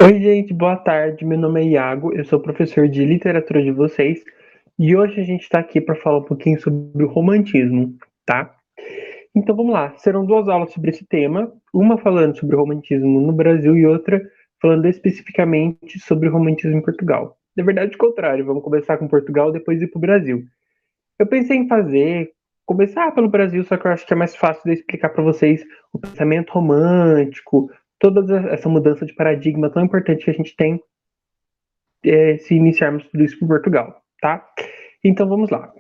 Oi, gente, boa tarde. Meu nome é Iago, eu sou professor de literatura de vocês e hoje a gente está aqui para falar um pouquinho sobre o romantismo, tá? Então vamos lá, serão duas aulas sobre esse tema, uma falando sobre o romantismo no Brasil e outra falando especificamente sobre o romantismo em Portugal. Na verdade, o contrário, vamos começar com Portugal e depois ir para o Brasil. Eu pensei em começar pelo Brasil, só que eu acho que é mais fácil de explicar para vocês o pensamento romântico, toda essa mudança de paradigma tão importante que a gente tem se iniciarmos tudo isso por Portugal, tá? Então vamos lá.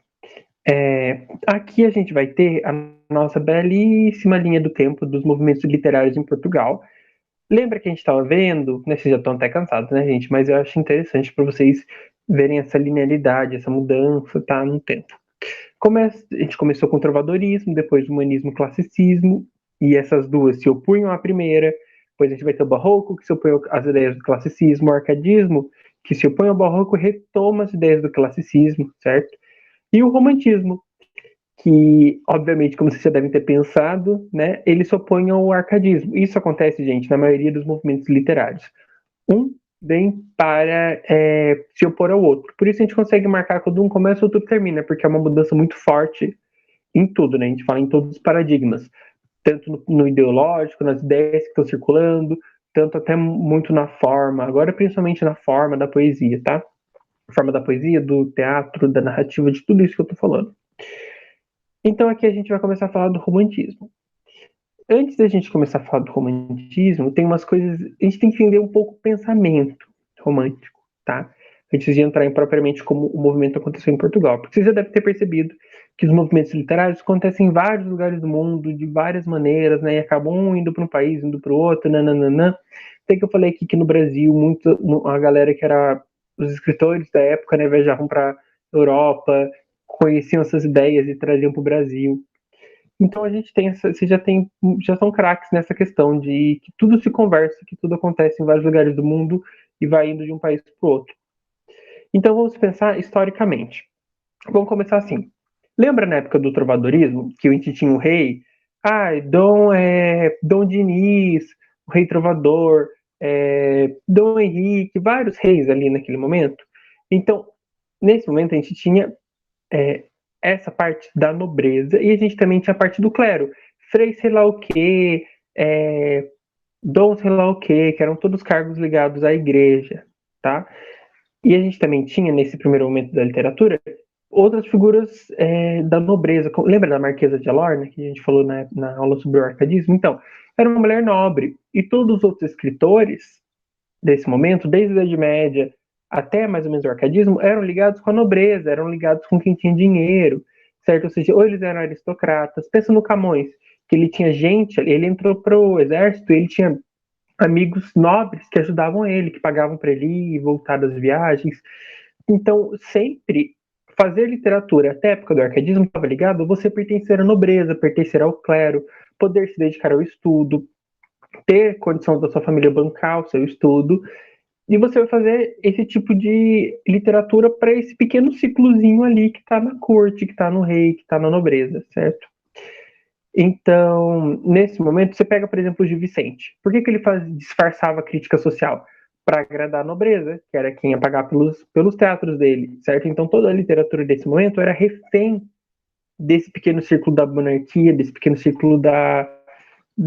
Aqui a gente vai ter a nossa belíssima linha do tempo dos movimentos literários em Portugal. Lembra que a gente estava vendo, né, vocês já estão até cansados, né, gente? Mas eu acho interessante para vocês verem essa linearidade, essa mudança, tá, no tempo. A gente começou com o trovadorismo, depois o humanismo e o classicismo, e essas duas se opunham à primeira. Depois a gente vai ter o barroco, que se opõe às ideias do classicismo, o arcadismo, que se opõe ao barroco e retoma as ideias do classicismo, certo? E o romantismo, que, obviamente, como vocês já devem ter pensado, né, ele se opõe ao arcadismo. Isso acontece, gente, na maioria dos movimentos literários. Um vem para se opor ao outro. Por isso a gente consegue marcar quando um começa, o outro termina, porque é uma mudança muito forte em tudo, né? A gente fala em todos os paradigmas, tanto no ideológico, nas ideias que estão circulando, tanto até muito na forma, agora principalmente na forma da poesia, tá? A forma da poesia, do teatro, da narrativa, de tudo isso que eu tô falando. Então aqui a gente vai começar a falar do romantismo. Antes da gente começar a falar do romantismo, tem umas coisas, a gente tem que entender um pouco o pensamento romântico, tá? Antes de entrar em propriamente como o movimento aconteceu em Portugal. Porque você já deve ter percebido que os movimentos literários acontecem em vários lugares do mundo, de várias maneiras, né? E acabam um indo para um país, indo para o outro, nananana. Até que eu falei aqui que no Brasil, a galera que era os escritores da época, né, viajavam para Europa, conheciam essas ideias e traziam para o Brasil. Então a gente tem essa, já são craques nessa questão de que tudo se conversa, que tudo acontece em vários lugares do mundo e vai indo de um país para o outro. Então vamos pensar historicamente. Vamos começar assim. Lembra na época do trovadorismo que a gente tinha um rei? Dom Diniz, o rei trovador, Dom Henrique, vários reis ali naquele momento. Então, nesse momento a gente tinha é, essa parte da nobreza e a gente também tinha a parte do clero. Frei sei lá o que, dom sei lá o que eram todos cargos ligados à igreja, tá? E a gente também tinha, nesse primeiro momento da literatura, outras figuras da nobreza. Lembra da Marquesa de Alorna, que a gente falou na aula sobre o arcadismo? Então, era uma mulher nobre. E todos os outros escritores desse momento, desde a Idade Média até mais ou menos o arcadismo, eram ligados com a nobreza, eram ligados com quem tinha dinheiro, certo? Ou seja, ou eles eram aristocratas. Pensa no Camões, que ele tinha gente, ele entrou pro exército, ele tinha amigos nobres que ajudavam ele, que pagavam para ele ir e voltar das viagens. Então, sempre fazer literatura até a época do arcadismo estava ligado a você pertencer à nobreza, pertencer ao clero, poder se dedicar ao estudo, ter condição da sua família bancar o seu estudo, e você vai fazer esse tipo de literatura para esse pequeno ciclozinho ali que está na corte, que está no rei, que está na nobreza, certo? Então, nesse momento, você pega, por exemplo, o Gil Vicente. Por que ele disfarçava a crítica social? Para agradar a nobreza, que era quem ia pagar pelos teatros dele, certo? Então, toda a literatura desse momento era refém desse pequeno círculo da monarquia, desse pequeno círculo da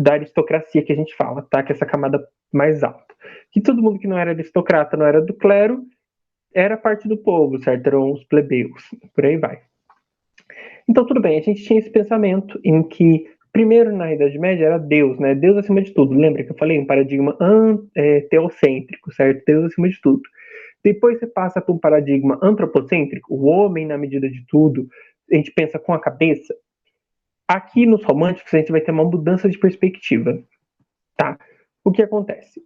aristocracia que a gente fala, tá? Que é essa camada mais alta. Que todo mundo que não era aristocrata, não era do clero, era parte do povo, certo? Eram os plebeus, por aí vai. Então, tudo bem, a gente tinha esse pensamento em que, primeiro, na Idade Média, era Deus, né? Deus acima de tudo. Lembra que eu falei? Um paradigma teocêntrico, certo? Deus acima de tudo. Depois você passa para um paradigma antropocêntrico, o homem na medida de tudo, a gente pensa com a cabeça. Aqui nos românticos a gente vai ter uma mudança de perspectiva, tá? O que acontece?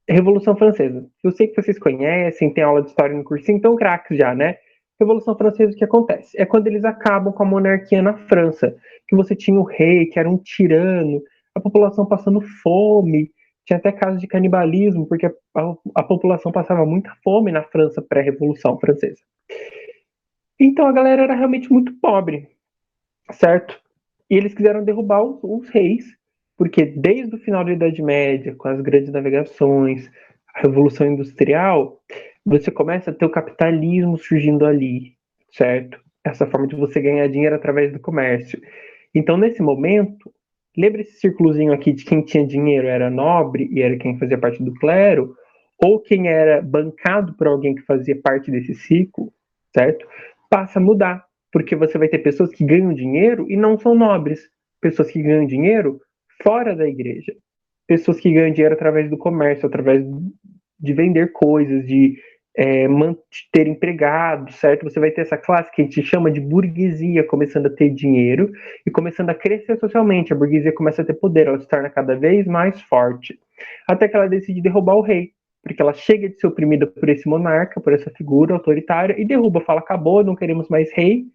Revolução Francesa. Eu sei que vocês conhecem, tem aula de história no cursinho, então craques já, né? Revolução Francesa, o que acontece? É quando eles acabam com a monarquia na França, que você tinha o rei, que era um tirano, a população passando fome, tinha até casos de canibalismo, porque a população passava muita fome na França pré-revolução francesa. Então a galera era realmente muito pobre, certo? E eles quiseram derrubar os reis Porque desde o final da Idade Média, com as grandes navegações, a Revolução Industrial, você começa a ter o capitalismo surgindo ali, certo? Essa forma de você ganhar dinheiro através do comércio. Então, nesse momento, lembra esse círculozinho aqui de quem tinha dinheiro era nobre e era quem fazia parte do clero, ou quem era bancado por alguém que fazia parte desse ciclo, certo? Passa a mudar, porque você vai ter pessoas que ganham dinheiro e não são nobres, pessoas que ganham dinheiro fora da igreja, pessoas que ganham dinheiro através do comércio, através de vender coisas, de ter empregado, certo? Você vai ter essa classe que a gente chama de burguesia começando a ter dinheiro e começando a crescer socialmente. A burguesia começa a ter poder, ela se torna cada vez mais forte, até que ela decide derrubar o rei, porque ela chega de ser oprimida por esse monarca, por essa figura autoritária, e derruba, fala, acabou, não queremos mais rei,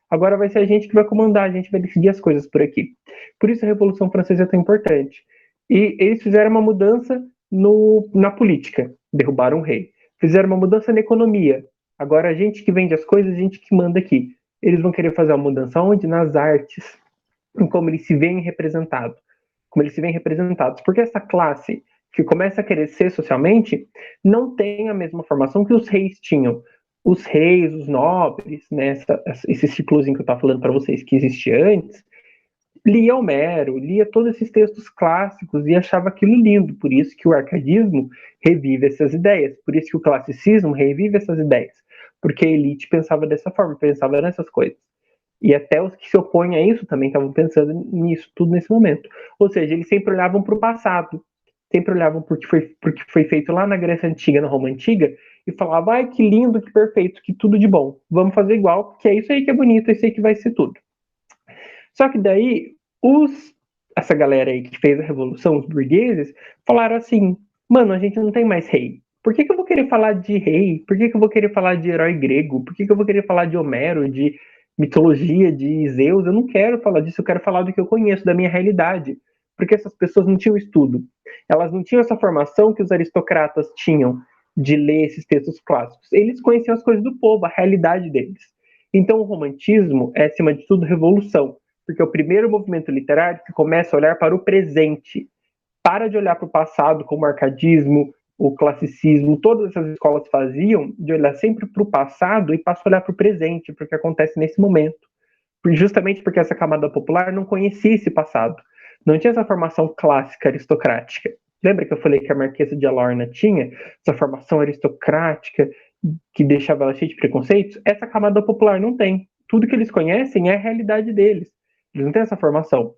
agora vai ser a gente que vai comandar, a gente vai decidir as coisas por aqui. Por isso a Revolução Francesa é tão importante. E eles fizeram uma mudança na política, derrubaram o rei. Fizeram uma mudança na economia. Agora a gente que vende as coisas, a gente que manda aqui. Eles vão querer fazer uma mudança onde? Nas artes, em como eles se veem representados. Como eles se veem representados. Porque essa classe que começa a crescer socialmente não tem a mesma formação que os reis tinham. Os reis, os nobres, né, esse ciclozinho que eu estava falando para vocês que existia antes, lia Homero, lia todos esses textos clássicos e achava aquilo lindo. Por isso que o arcadismo revive essas ideias, por isso que o classicismo revive essas ideias, porque a elite pensava dessa forma, pensava nessas coisas. E até os que se opõem a isso também estavam pensando nisso, tudo nesse momento. Ou seja, eles sempre olhavam para o passado, sempre olhavam para o que foi feito lá na Grécia Antiga, na Roma Antiga, e falavam, ai, que lindo, que perfeito, que tudo de bom. Vamos fazer igual, porque é isso aí que é bonito, é isso aí que vai ser tudo. Só que daí, essa galera aí que fez a revolução, os burgueses, falaram assim, mano, a gente não tem mais rei. Por que eu vou querer falar de rei? Por que eu vou querer falar de herói grego? Por que eu vou querer falar de Homero, de mitologia, de Zeus? Eu não quero falar disso, eu quero falar do que eu conheço, da minha realidade. Porque essas pessoas não tinham estudo. Elas não tinham essa formação que os aristocratas tinham de ler esses textos clássicos. Eles conheciam as coisas do povo, a realidade deles. Então o romantismo é, acima de tudo, revolução, porque é o primeiro movimento literário que começa a olhar para o presente, para de olhar para o passado, como o arcadismo, o classicismo, todas essas escolas faziam, de olhar sempre para o passado e passa a olhar para o presente, para o que acontece nesse momento. Justamente porque essa camada popular não conhecia esse passado, não tinha essa formação clássica aristocrática. Lembra que eu falei que a Marquesa de Alorna tinha essa formação aristocrática que deixava ela cheia de preconceitos? Essa camada popular não tem. Tudo que eles conhecem é a realidade deles. Eles não têm essa formação.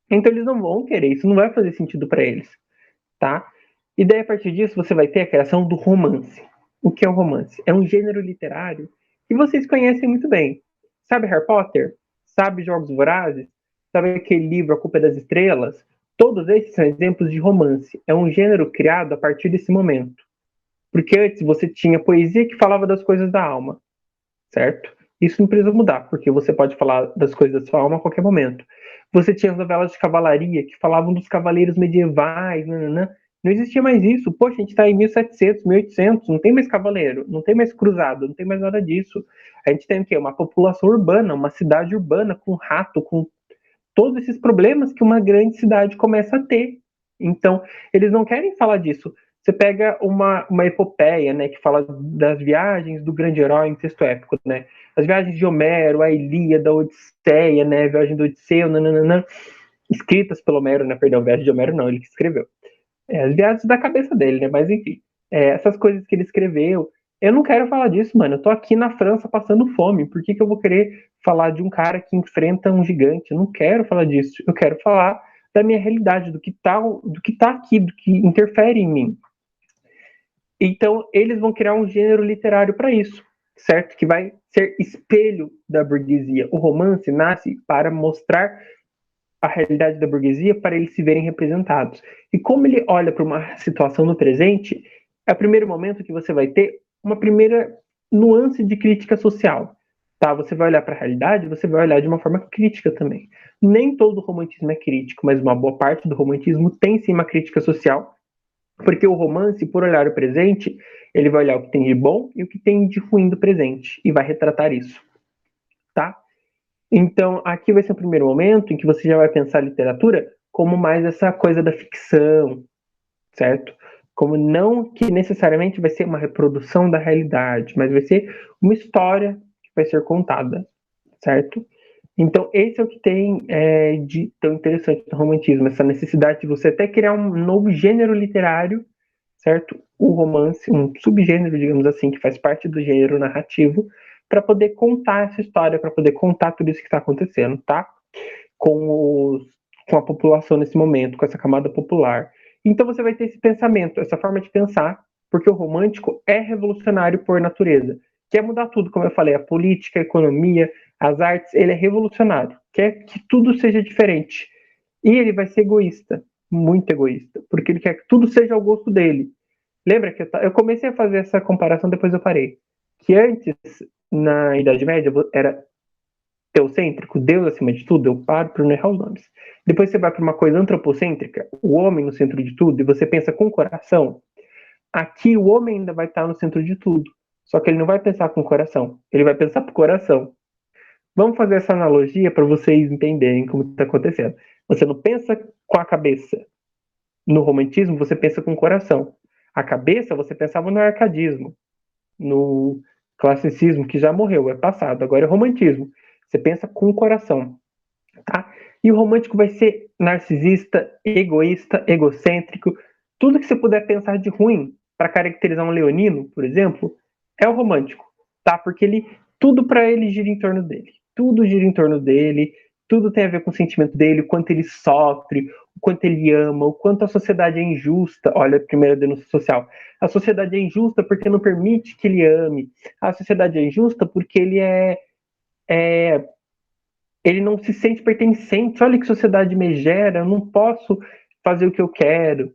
Então eles não vão querer, isso não vai fazer sentido para eles, tá? E daí a partir disso você vai ter a criação do romance. O que é o romance? É um gênero literário que vocês conhecem muito bem. Sabe Harry Potter? Sabe Jogos Vorazes? Sabe aquele livro A Culpa é das Estrelas? Todos esses são exemplos de romance. É um gênero criado a partir desse momento. Porque antes você tinha poesia que falava das coisas da alma, certo? Isso não precisa mudar, porque você pode falar das coisas da sua alma a qualquer momento. Você tinha as novelas de cavalaria que falavam dos cavaleiros medievais, nananã. Não existia mais isso. Poxa, a gente está em 1700, 1800, não tem mais cavaleiro, não tem mais cruzado, não tem mais nada disso. A gente tem o quê? Uma população urbana, uma cidade urbana com rato, com todos esses problemas que uma grande cidade começa a ter. Então, eles não querem falar disso. Você pega uma epopeia, né, que fala das viagens do grande herói em texto épico, né? As viagens de Homero, a Ilíada, a Odisseia, né, a viagem do Odisseu, nananana, escritas pelo Homero, né, perdão, viagem de Homero não, ele que escreveu. As viagens da cabeça dele, né, mas enfim. Essas coisas que ele escreveu, eu não quero falar disso, mano. Eu tô aqui na França passando fome. Por que eu vou querer falar de um cara que enfrenta um gigante? Eu não quero falar disso. Eu quero falar da minha realidade, do que tá aqui, do que interfere em mim. Então, eles vão criar um gênero literário para isso, certo? Que vai ser espelho da burguesia. O romance nasce para mostrar a realidade da burguesia para eles se verem representados. E como ele olha para uma situação no presente, é o primeiro momento que você vai ter uma primeira nuance de crítica social. Tá? Você vai olhar para a realidade, você vai olhar de uma forma crítica também. Nem todo romantismo é crítico, mas uma boa parte do romantismo tem sim uma crítica social, porque o romance, por olhar o presente, ele vai olhar o que tem de bom e o que tem de ruim do presente e vai retratar isso, tá? Então, aqui vai ser o primeiro momento em que você já vai pensar a literatura como mais essa coisa da ficção, certo? Como não que necessariamente vai ser uma reprodução da realidade, mas vai ser uma história que vai ser contada, certo? Então, esse é o que tem de tão interessante no romantismo, essa necessidade de você até criar um novo gênero literário, certo? O romance, um subgênero, digamos assim, que faz parte do gênero narrativo, para poder contar essa história, para poder contar tudo isso que está acontecendo, tá? Com, com a população nesse momento, com essa camada popular. Então você vai ter esse pensamento, essa forma de pensar, porque o romântico é revolucionário por natureza. Quer mudar tudo, como eu falei, a política, a economia, as artes, ele é revolucionário. Quer que tudo seja diferente. E ele vai ser egoísta, muito egoísta, porque ele quer que tudo seja ao gosto dele. Lembra que eu comecei a fazer essa comparação, depois eu parei. Que antes, na Idade Média, era teocêntrico, Deus acima de tudo, eu paro para não errar os nomes. Depois você vai para uma coisa antropocêntrica, o homem no centro de tudo, e você pensa com o coração. Aqui o homem ainda vai estar no centro de tudo, só que ele não vai pensar com o coração, ele vai pensar com o coração. Vamos fazer essa analogia para vocês entenderem como está acontecendo. Você não pensa com a cabeça. No romantismo, você pensa com o coração. A cabeça, você pensava no arcadismo, no classicismo, que já morreu, é passado, agora é romantismo. Você pensa com o coração, tá? E o romântico vai ser narcisista, egoísta, egocêntrico, tudo que você puder pensar de ruim para caracterizar um leonino, por exemplo, é o romântico, tá? Porque ele tudo para ele gira em torno dele. Tudo gira em torno dele, tudo tem a ver com o sentimento dele, o quanto ele sofre, o quanto ele ama, o quanto a sociedade é injusta. Olha a primeira denúncia social. A sociedade é injusta porque não permite que ele ame. A sociedade é injusta porque ele não se sente pertencente. Olha que sociedade megera, eu não posso fazer o que eu quero,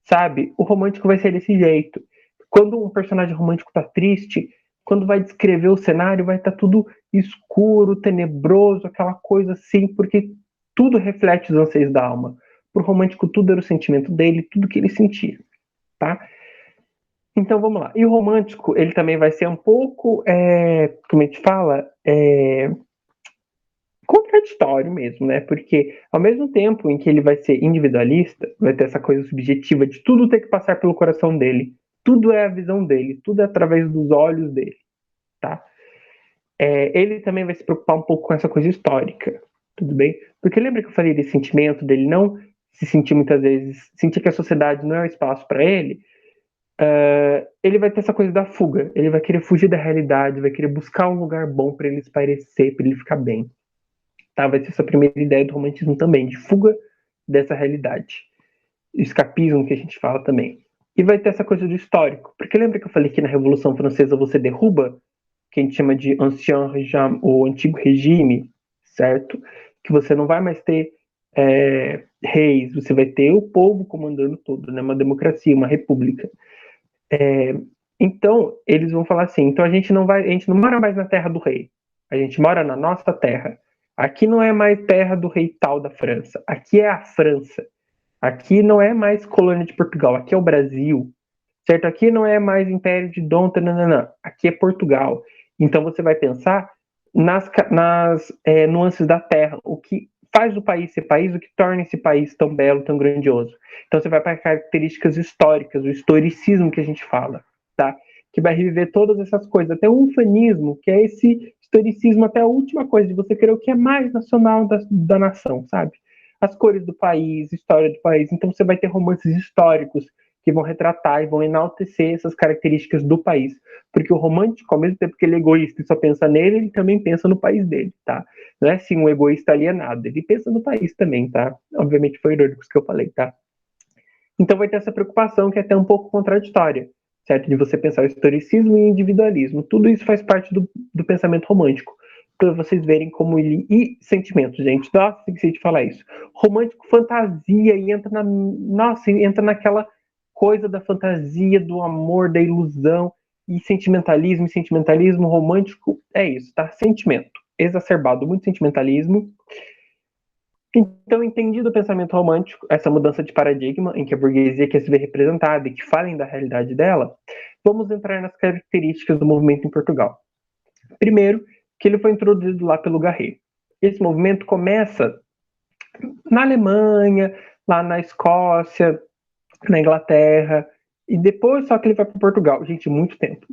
sabe? O romântico vai ser desse jeito. Quando um personagem romântico tá triste, quando vai descrever o cenário, vai estar tudo escuro, tenebroso, aquela coisa assim, porque tudo reflete os anseios da alma. Pro romântico, tudo era o sentimento dele, tudo que ele sentia, tá? Então vamos lá. E o romântico, ele também vai ser um pouco, como a gente fala, contraditório mesmo, né? Porque ao mesmo tempo em que ele vai ser individualista, vai ter essa coisa subjetiva de tudo ter que passar pelo coração dele, tudo é a visão dele, tudo é através dos olhos dele, tá? Ele também vai se preocupar um pouco com essa coisa histórica, tudo bem? Porque lembra que eu falei desse sentimento dele não se sentir muitas vezes, sentir que a sociedade não é o espaço para ele? Ele vai ter essa coisa da fuga, ele vai querer fugir da realidade, vai querer buscar um lugar bom para ele espairecer, para ele ficar bem. Tá? Vai ser essa primeira ideia do romantismo também, de fuga dessa realidade. Escapismo que a gente fala também. E vai ter essa coisa do histórico. Porque lembra que eu falei que na Revolução Francesa você derruba que a gente chama de ancien régime, o antigo regime, certo? Que você não vai mais ter reis, você vai ter o povo comandando tudo, né? Uma democracia, uma república. Então, eles vão falar assim, então a gente não mora mais na terra do rei, a gente mora na nossa terra. Aqui não é mais terra do rei tal da França, aqui é a França. Aqui não é mais colônia de Portugal, aqui é o Brasil, certo? Aqui não é mais Império de Dom, tananana, aqui é Portugal. Então você vai pensar nas nuances da terra, o que faz o país ser país, o que torna esse país tão belo, tão grandioso. Então você vai para características históricas, o historicismo que a gente fala, tá? Que vai reviver todas essas coisas, até o ufanismo, que é esse historicismo até a última coisa, de você querer o que é mais nacional da nação, sabe? As cores do país, história do país. Então você vai ter romances históricos que vão retratar e vão enaltecer essas características do país. Porque o romântico, ao mesmo tempo que ele é egoísta e só pensa nele, ele também pensa no país dele, tá? Não é assim um egoísta alienado, ele pensa no país também, tá? Obviamente foi irônico isso que eu falei, tá? Então vai ter essa preocupação que é até um pouco contraditória, certo? De você pensar o historicismo e o individualismo. Tudo isso faz parte do pensamento romântico. Para vocês verem como ele... E sentimentos, gente. Nossa, esqueci de falar isso. Romântico, fantasia, e entra na... Nossa, entra naquela coisa da fantasia, do amor, da ilusão. E sentimentalismo romântico é isso, tá? Sentimento. Exacerbado, muito sentimentalismo. Então, entendido o pensamento romântico, essa mudança de paradigma em que a burguesia quer se ver representada e que falem da realidade dela, vamos entrar nas características do movimento em Portugal. Primeiro, que ele foi introduzido lá pelo Garret. Esse movimento começa na Alemanha, lá na Escócia, na Inglaterra, e depois só que ele vai para Portugal. Gente, muito tempo.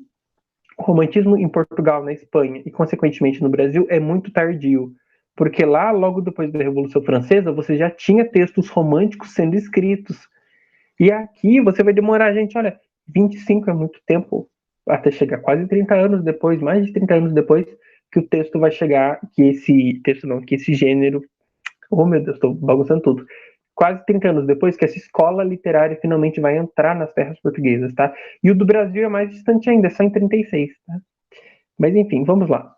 O romantismo em Portugal, na Espanha e, consequentemente, no Brasil é muito tardio. Porque lá, logo depois da Revolução Francesa, você já tinha textos românticos sendo escritos. E aqui você vai demorar, gente, olha, 25 é muito tempo, até chegar quase 30 anos depois, mais de 30 anos depois, que o texto vai chegar, que esse texto não, que esse gênero, oh meu Deus, estou bagunçando tudo. Quase 30 anos depois que essa escola literária finalmente vai entrar nas terras portuguesas, tá? E o do Brasil é mais distante ainda, é só em 36, tá? Mas enfim, vamos lá.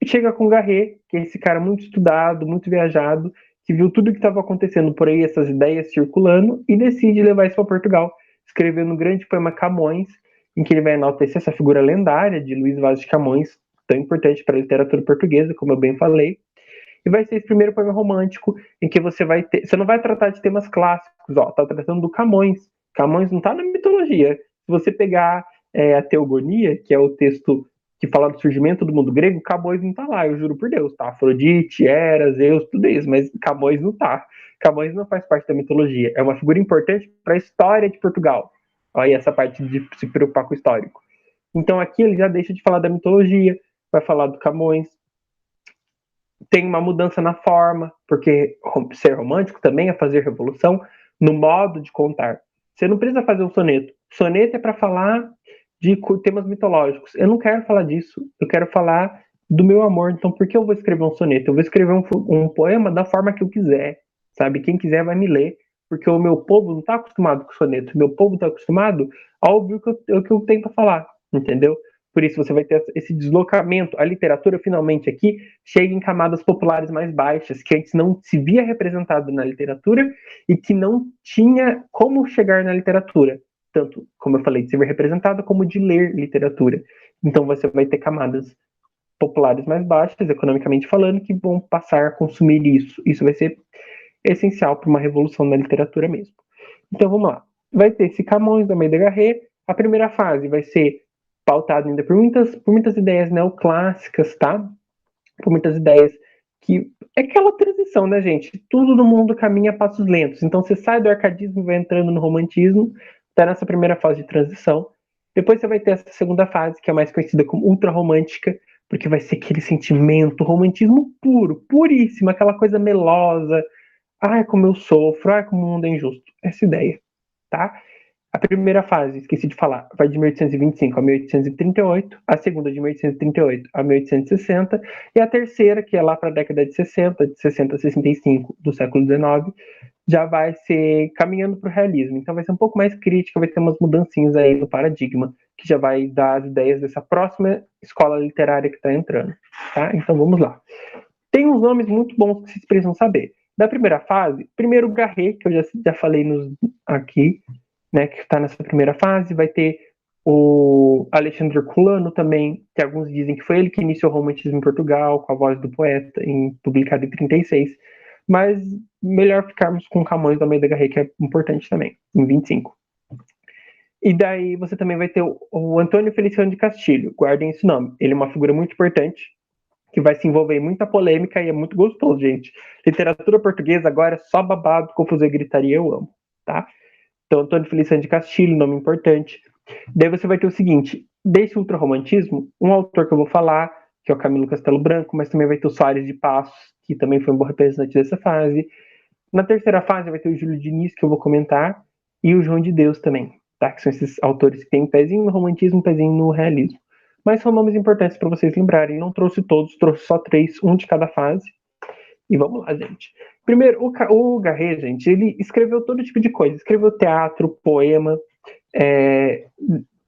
Chega com Garret, que é esse cara muito estudado, muito viajado, que viu tudo o que estava acontecendo por aí, essas ideias circulando, e decide levar isso para Portugal, escrevendo um grande poema Camões, em que ele vai enaltecer essa figura lendária de Luís Vaz de Camões, tão importante para a literatura portuguesa, como eu bem falei. E vai ser esse primeiro poema romântico, em que você vai ter. Você não vai tratar de temas clássicos, ó, tá tratando do Camões. Camões não está na mitologia. Se você pegar a Teogonia, que é o texto que fala do surgimento do mundo grego, Camões não tá lá, eu juro por Deus, tá? Afrodite, Hera, Zeus, tudo isso, mas Camões não tá. Camões não faz parte da mitologia. É uma figura importante para a história de Portugal. Olha aí essa parte de se preocupar com o histórico. Então aqui ele já deixa de falar da mitologia, vai falar do Camões. Tem uma mudança na forma, porque ser romântico também é fazer revolução no modo de contar. Você não precisa fazer um soneto. Soneto é para falar de temas mitológicos. Eu não quero falar disso. Eu quero falar do meu amor. Então, por que eu vou escrever um soneto? Eu vou escrever um poema da forma que eu quiser, sabe? Quem quiser vai me ler, porque o meu povo não está acostumado com soneto. O meu povo está acostumado a ouvir o que eu tenho para falar, entendeu? Por isso você vai ter esse deslocamento. A literatura, finalmente, aqui, chega em camadas populares mais baixas, que antes não se via representado na literatura e que não tinha como chegar na literatura. Tanto, como eu falei, de ser representada, como de ler literatura. Então você vai ter camadas populares mais baixas, economicamente falando, que vão passar a consumir isso. Isso vai ser essencial para uma revolução na literatura mesmo. Então vamos lá. Vai ter esse Camões, da Almeida Garrett. A primeira fase vai ser pautada ainda por muitas ideias neoclássicas, tá? Por muitas ideias que é aquela transição, né, gente? Tudo no mundo caminha a passos lentos. Então você sai do arcadismo e vai entrando no romantismo, tá nessa primeira fase de transição. Depois você vai ter essa segunda fase, que é mais conhecida como ultra-romântica, porque vai ser aquele sentimento, romantismo puro, puríssimo, aquela coisa melosa. Ai, como eu sofro, ai, como o mundo é injusto. Essa ideia, tá? A primeira fase, esqueci de falar, vai de 1825 a 1838, a segunda de 1838 a 1860, e a terceira, que é lá para a década de 60 a 65 do século XIX, já vai ser caminhando para o realismo. Então vai ser um pouco mais crítica, vai ter umas mudancinhas aí no paradigma, que já vai dar as ideias dessa próxima escola literária que está entrando. Tá? Então vamos lá. Tem uns nomes muito bons que vocês precisam saber. Da primeira fase, primeiro Garret, que eu já falei aqui, né, que está nessa primeira fase. Vai ter o Alexandre Herculano também, que alguns dizem que foi ele que iniciou o romantismo em Portugal, com a voz do poeta, publicado em 36. Mas melhor ficarmos com Camões da Almeida Garrett, que é importante também, em 25. E daí você também vai ter o Antônio Feliciano de Castilho, guardem esse nome. Ele é uma figura muito importante, que vai se envolver em muita polêmica e é muito gostoso, gente. Literatura portuguesa agora é só babado, confusão e gritaria, eu amo, tá? Então, Antônio Feliciano de Castilho, nome importante. Daí você vai ter o seguinte, desse ultrarromantismo, um autor que eu vou falar, que é o Camilo Castelo Branco, mas também vai ter o Soares de Passos, que também foi um bom representante dessa fase. Na terceira fase vai ter o Júlio Diniz, que eu vou comentar, e o João de Deus também, tá? Que são esses autores que têm um pezinho no romantismo, um pezinho no realismo. Mas são nomes importantes para vocês lembrarem. Não trouxe todos, trouxe só 3, um de cada fase. E vamos lá, gente. Primeiro, o Garret, gente, ele escreveu todo tipo de coisa. Escreveu teatro, poema,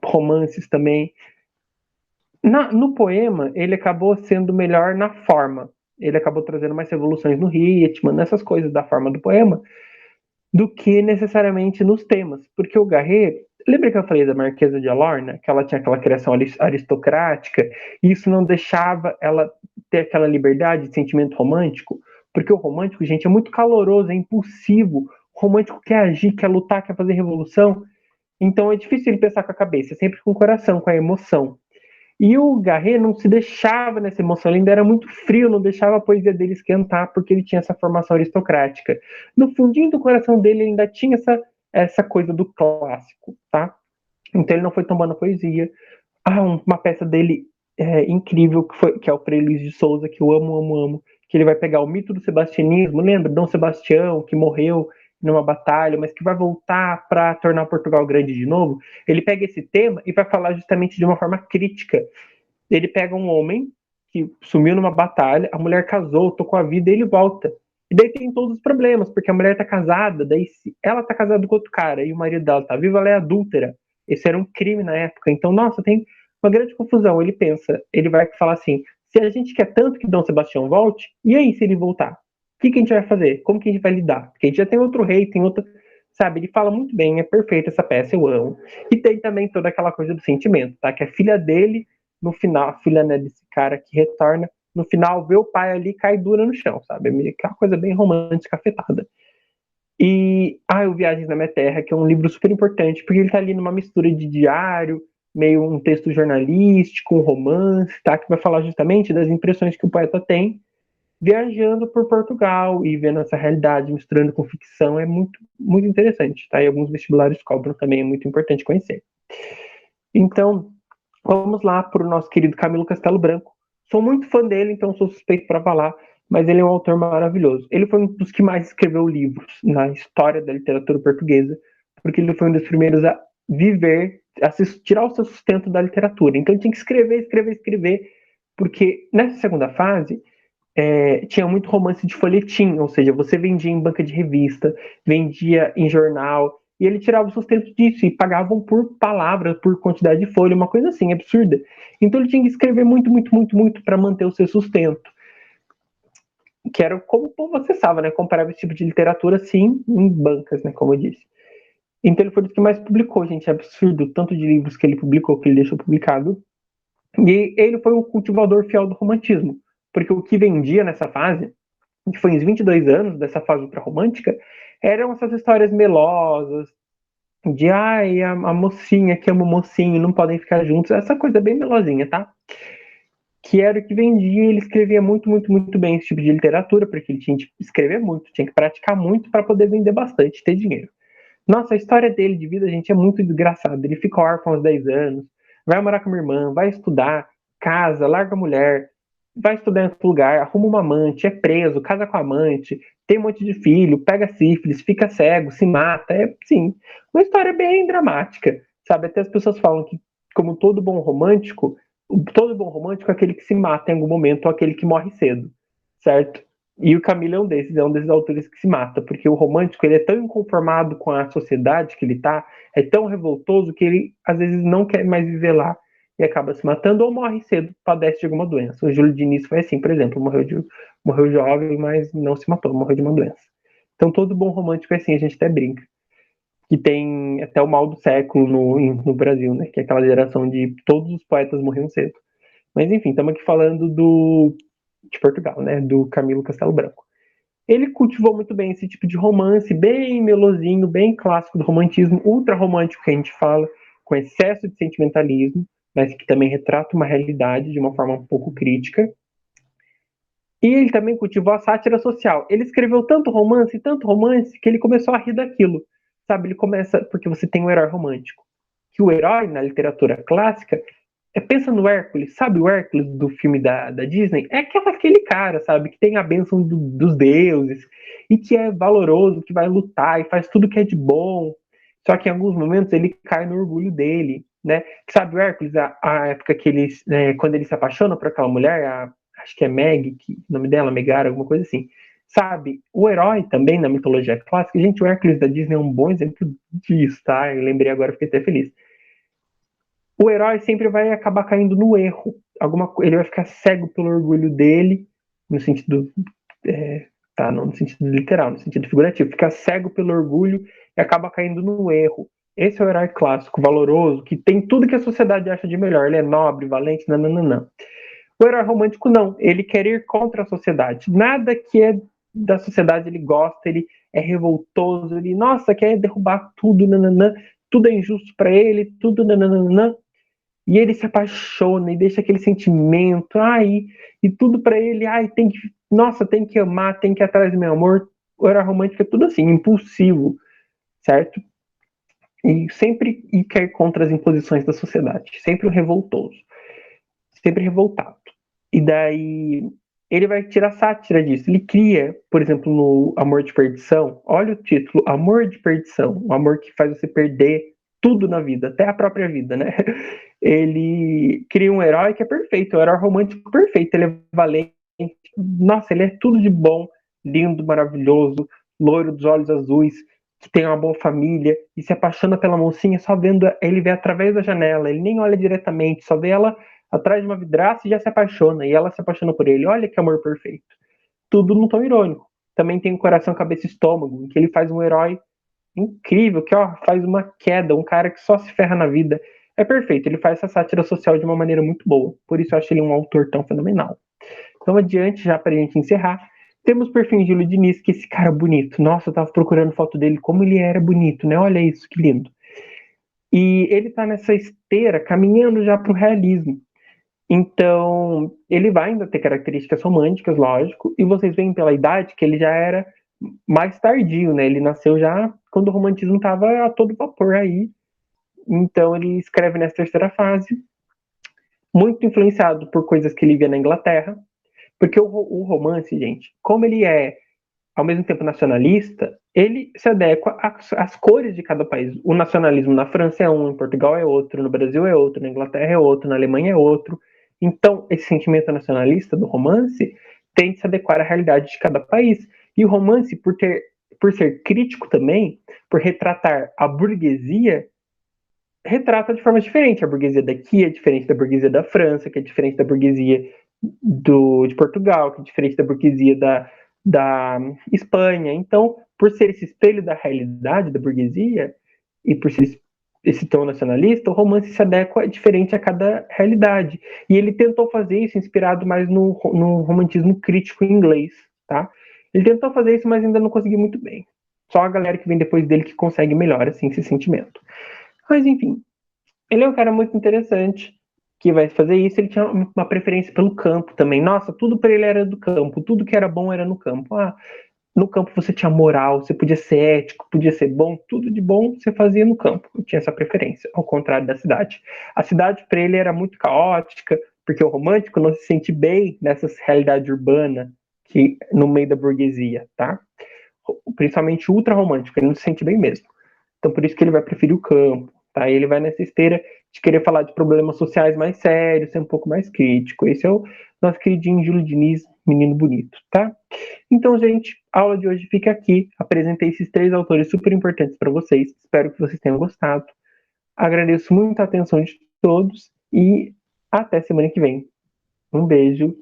romances também. No poema, ele acabou sendo melhor na forma. Ele acabou trazendo mais revoluções no ritmo, nessas coisas da forma do poema, do que necessariamente nos temas. Porque o Garret, lembra que eu falei da Marquesa de Alorna, que ela tinha aquela criação aristocrática, e isso não deixava ela ter aquela liberdade de sentimento romântico? Porque o romântico, gente, é muito caloroso, é impulsivo. O romântico quer agir, quer lutar, quer fazer revolução. Então é difícil ele pensar com a cabeça, é sempre com o coração, com a emoção. E o Garret não se deixava nessa emoção, ele ainda era muito frio, não deixava a poesia dele esquentar, porque ele tinha essa formação aristocrática. No fundinho do coração dele, ele ainda tinha essa coisa do clássico, tá? Então ele não foi tombando a poesia. Uma peça dele incrível, que é o Frei Luiz de Souza, que eu amo, amo, amo, que ele vai pegar o mito do sebastianismo, lembra? Dom Sebastião, que morreu numa batalha, mas que vai voltar para tornar Portugal grande de novo. Ele pega esse tema e vai falar justamente de uma forma crítica. Ele pega um homem que sumiu numa batalha, a mulher casou, tocou a vida e ele volta. E daí tem todos os problemas, porque a mulher tá casada, daí se ela tá casada com outro cara e o marido dela tá vivo, ela é adúltera. Esse era um crime na época. Então, nossa, tem uma grande confusão. Ele pensa, ele vai falar assim: se a gente quer tanto que Dom Sebastião volte, e aí se ele voltar? O que a gente vai fazer? Como que a gente vai lidar? Porque a gente já tem outro rei, tem outra. Sabe, ele fala muito bem, é perfeita essa peça, eu amo. E tem também toda aquela coisa do sentimento, tá? Que a filha dele, no final, a filha, né, desse cara que retorna, no final vê o pai ali cai dura no chão, sabe? É meio que uma coisa bem romântica, afetada. E o Viagens na Minha Terra, que é um livro super importante, porque ele tá ali numa mistura de diário, meio um texto jornalístico, um romance, tá? Que vai falar justamente das impressões que o poeta tem viajando por Portugal e vendo essa realidade, misturando com ficção, é muito, muito interessante, tá? E alguns vestibulares cobram também, é muito importante conhecer. Então, vamos lá para o nosso querido Camilo Castelo Branco. Sou muito fã dele, então sou suspeito para falar, mas ele é um autor maravilhoso. Ele foi um dos que mais escreveu livros na história da literatura portuguesa, porque ele foi um dos primeiros a viver, a tirar o seu sustento da literatura. Então ele tinha que escrever, escrever, escrever, porque nessa segunda fase tinha muito romance de folhetim, ou seja, você vendia em banca de revista, vendia em jornal, e ele tirava o sustento disso, e pagavam por palavra, por quantidade de folha, uma coisa assim, absurda. Então ele tinha que escrever muito, muito, muito, muito para manter o seu sustento. Que era como você sabe, né? Comparava esse tipo de literatura, sim, em bancas, né? Como eu disse. Então ele foi o que mais publicou, gente. É absurdo o tanto de livros que ele publicou, que ele deixou publicado. E ele foi um cultivador fiel do romantismo. Porque o que vendia nessa fase, que foi uns 22 anos dessa fase ultrarromântica, eram essas histórias melosas, de a mocinha que ama o mocinho, não podem ficar juntos, essa coisa bem melosinha, tá? Que era o que vendia, ele escrevia muito, muito, muito bem esse tipo de literatura, porque ele tinha que escrever muito, tinha que praticar muito para poder vender bastante, ter dinheiro. Nossa, a história dele de vida, gente, é muito desgraçada. Ele fica órfão aos 10 anos, vai morar com a minha irmã, vai estudar, casa, larga a mulher, vai estudar em outro lugar, arruma uma amante, é preso, casa com a amante, tem um monte de filho, pega sífilis, fica cego, se mata. É, sim, uma história bem dramática, sabe? Até as pessoas falam que, como todo bom romântico é aquele que se mata em algum momento ou aquele que morre cedo, certo? E o Camilo é um desses autores que se mata, porque o romântico ele é tão inconformado com a sociedade que ele tá, é tão revoltoso que ele às vezes não quer mais viver lá e acaba se matando ou morre cedo, padece de alguma doença. O Júlio Diniz foi assim, por exemplo, morreu jovem, mas não se matou, morreu de uma doença. Então todo bom romântico é assim, a gente até brinca. Que tem até o mal do século no Brasil, né? Que é aquela geração de todos os poetas morriam cedo. Mas enfim, estamos aqui falando de Portugal, né? Do Camilo Castelo Branco. Ele cultivou muito bem esse tipo de romance, bem melosinho, bem clássico do romantismo, ultra romântico que a gente fala, com excesso de sentimentalismo, mas que também retrata uma realidade de uma forma um pouco crítica. E ele também cultivou a sátira social. Ele escreveu tanto romance, que ele começou a rir daquilo. Sabe, ele começa, porque você tem um herói romântico. Que o herói, na literatura clássica, pensa no Hércules, sabe o Hércules do filme da Disney? É aquele cara, sabe, que tem a bênção dos deuses e que é valoroso, que vai lutar e faz tudo que é de bom. Só que em alguns momentos ele cai no orgulho dele, né? Que sabe o Hércules, a época que ele, quando ele se apaixona por aquela mulher, acho que é Meg, que o nome dela, Megara, alguma coisa assim. Sabe, o herói também na mitologia clássica, gente, o Hércules da Disney é um bom exemplo disso, tá? Eu lembrei agora, fiquei até feliz. O herói sempre vai acabar caindo no erro. Ele vai ficar cego pelo orgulho dele, no sentido. Não no sentido literal, no sentido figurativo. Fica cego pelo orgulho e acaba caindo no erro. Esse é o herói clássico, valoroso, que tem tudo que a sociedade acha de melhor. Ele é nobre, valente, não. O herói romântico não. Ele quer ir contra a sociedade. Nada que é da sociedade ele gosta, ele é revoltoso, ele, nossa, quer derrubar tudo, tudo é injusto para ele, tudo, e ele se apaixona e deixa aquele sentimento, e tudo pra ele, tem que amar, tem que ir atrás do meu amor. O herói romântico é tudo assim, impulsivo, certo? E sempre quer contra as imposições da sociedade, sempre um revoltoso, sempre revoltado. E daí ele vai tirar sátira disso. Ele cria, por exemplo, no Amor de Perdição, olha o título, Amor de Perdição, um amor que faz você perder tudo na vida, até a própria vida, né? Ele cria um herói que é perfeito, um herói romântico perfeito, ele é valente, nossa, ele é tudo de bom, lindo, maravilhoso, loiro dos olhos azuis, que tem uma boa família e se apaixona pela mocinha só vendo ele vê através da janela, ele nem olha diretamente, só vê ela atrás de uma vidraça e já se apaixona, e ela se apaixona por ele. Olha que amor perfeito. Tudo num tom irônico. Também tem o Coração, Cabeça e Estômago, em que ele faz um herói incrível, que faz uma queda, um cara que só se ferra na vida. É perfeito, ele faz essa sátira social de uma maneira muito boa. Por isso eu acho ele um autor tão fenomenal. Então, adiante, já pra gente encerrar, temos por fim Júlio Diniz, que esse cara bonito. Nossa, eu tava procurando foto dele, como ele era bonito, né? Olha isso, que lindo. E ele tá nessa esteira, caminhando já pro realismo. Então, ele vai ainda ter características românticas, lógico, e vocês veem pela idade que ele já era mais tardio, né? Ele nasceu já quando o romantismo estava a todo vapor aí. Então, ele escreve nessa terceira fase, muito influenciado por coisas que ele via na Inglaterra, porque o romance, gente, como ele é ao mesmo tempo nacionalista, ele se adequa às cores de cada país. O nacionalismo na França é um, em Portugal é outro, no Brasil é outro, na Inglaterra é outro, na Alemanha é outro. Então, esse sentimento nacionalista do romance tem de se adequar à realidade de cada país. E o romance, por ser crítico também, por retratar a burguesia, retrata de forma diferente. A burguesia daqui é diferente da burguesia da França, que é diferente da burguesia de Portugal, que é diferente da burguesia da Espanha. Então, por ser esse espelho da realidade da burguesia e por ser esse tom nacionalista, o romance se adequa diferente a cada realidade. E ele tentou fazer isso inspirado mais no romantismo crítico em inglês, tá? Ele tentou fazer isso, mas ainda não conseguiu muito bem. Só a galera que vem depois dele que consegue melhor, assim, esse sentimento. Mas, enfim, ele é um cara muito interessante que vai fazer isso. Ele tinha uma preferência pelo campo também. Nossa, tudo para ele era do campo. Tudo que era bom era no campo. No campo você tinha moral, você podia ser ético, podia ser bom. Tudo de bom você fazia no campo. Eu tinha essa preferência, ao contrário da cidade. A cidade para ele era muito caótica, porque o romântico não se sente bem nessa realidade urbana que no meio da burguesia, tá? Principalmente o ultra romântico, ele não se sente bem mesmo. Então por isso que ele vai preferir o campo, tá? Ele vai nessa esteira de querer falar de problemas sociais mais sérios, ser um pouco mais crítico. Esse é o nosso queridinho Júlio Diniz, menino bonito, tá? Então, gente, a aula de hoje fica aqui. Apresentei esses 3 autores super importantes para vocês. Espero que vocês tenham gostado. Agradeço muito a atenção de todos e até semana que vem. Um beijo